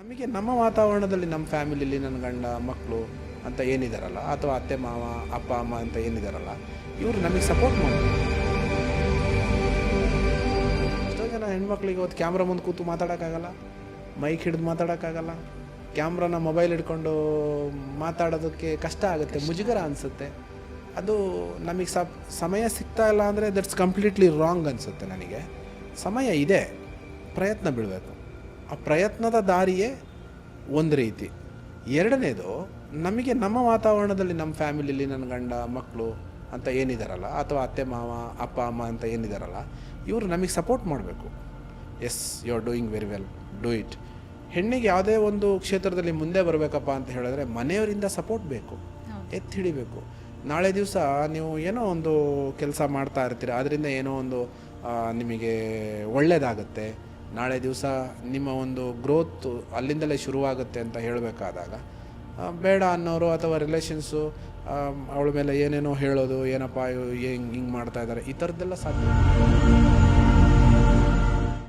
ನಮಗೆ ನಮ್ಮ ವಾತಾವರಣದಲ್ಲಿ ನಮ್ಮ ಫ್ಯಾಮಿಲಿಲಿ ನನ್ನ ಗಂಡ ಮಕ್ಕಳು ಅಂತ ಏನಿದಾರಲ್ಲ, ಅಥವಾ ಅತ್ತೆ ಮಾವ ಅಪ್ಪ ಅಮ್ಮ ಅಂತ ಏನಿದಾರಲ್ಲ, ಇವರು ನಮಗೆ ಸಪೋರ್ಟ್ ಮಾಡಬೇಕು. ಎಷ್ಟೋ ಜನ ಹೆಣ್ಮಕ್ಳಿಗೆ ಇವತ್ತು ಕ್ಯಾಮ್ರಾ ಮುಂದೆ ಕೂತು ಮಾತಾಡೋಕ್ಕಾಗಲ್ಲ, ಮೈಕ್ ಹಿಡಿದು ಮಾತಾಡೋಕ್ಕಾಗಲ್ಲ, ಕ್ಯಾಮ್ರಾನ ಮೊಬೈಲ್ ಹಿಡ್ಕೊಂಡು ಮಾತಾಡೋದಕ್ಕೆ ಕಷ್ಟ ಆಗುತ್ತೆ, ಮುಜುಗರ ಅನಿಸುತ್ತೆ. ಅದು ನಮಗೆ ಸಮಯ ಸಿಗ್ತಾ ಇಲ್ಲ ಅಂದರೆ ದಟ್ಸ್ ಕಂಪ್ಲೀಟ್ಲಿ ರಾಂಗ್ ಅನಿಸುತ್ತೆ. ನನಗೆ ಸಮಯ ಇದೆ, ಪ್ರಯತ್ನ ಬೀಳಬೇಕು. ಆ ಪ್ರಯತ್ನದ ದಾರಿಯೇ ಒಂದು ರೀತಿ. ಎರಡನೇದು, ನಮಗೆ ನಮ್ಮ ವಾತಾವರಣದಲ್ಲಿ ನಮ್ಮ ಫ್ಯಾಮಿಲಿಲಿ ನನ್ನ ಗಂಡ ಮಕ್ಕಳು ಅಂತ ಏನಿದಾರಲ್ಲ, ಅಥವಾ ಅತ್ತೆ ಮಾವ ಅಪ್ಪ ಅಮ್ಮ ಅಂತ ಏನಿದಾರಲ್ಲ, ಇವರು ನಮಗೆ ಸಪೋರ್ಟ್ ಮಾಡಬೇಕು. Yes, you are doing very well, do it. ಹೆಣ್ಣಿಗೆ ಯಾವುದೇ ಒಂದು ಕ್ಷೇತ್ರದಲ್ಲಿ ಮುಂದೆ ಬರಬೇಕಪ್ಪ ಅಂತ ಹೇಳಿದ್ರೆ ಮನೆಯವರಿಂದ ಸಪೋರ್ಟ್ ಬೇಕು, ಎತ್ತಿ ಹಿಡಿಬೇಕು. ನಾಳೆ ದಿವಸ ನೀವು ಏನೋ ಒಂದು ಕೆಲಸ ಮಾಡ್ತಾ ಇರ್ತೀರ, ಅದರಿಂದ ಏನೋ ಒಂದು ನಿಮಗೆ ಒಳ್ಳೆಯದಾಗುತ್ತೆ. ನಾಳೆ ದಿವಸ ನಿಮ್ಮ ಒಂದು ಗ್ರೋತ್ ಅಲ್ಲಿಂದಲೇ ಶುರುವಾಗುತ್ತೆ ಅಂತ ಹೇಳಬೇಕಾದಾಗ ಬೇಡ ಅನ್ನೋರು ಅಥವಾ ರಿಲೇಷನ್ಸು ಅವಳ ಮೇಲೆ ಏನೇನೋ ಹೇಳೋದು, ಏನಪ್ಪ ಹಿಂಗೆ ಮಾಡ್ತಾ ಇದ್ದಾರೆ, ಈ ಥರದ್ದೆಲ್ಲ ಸಾಧ್ಯ.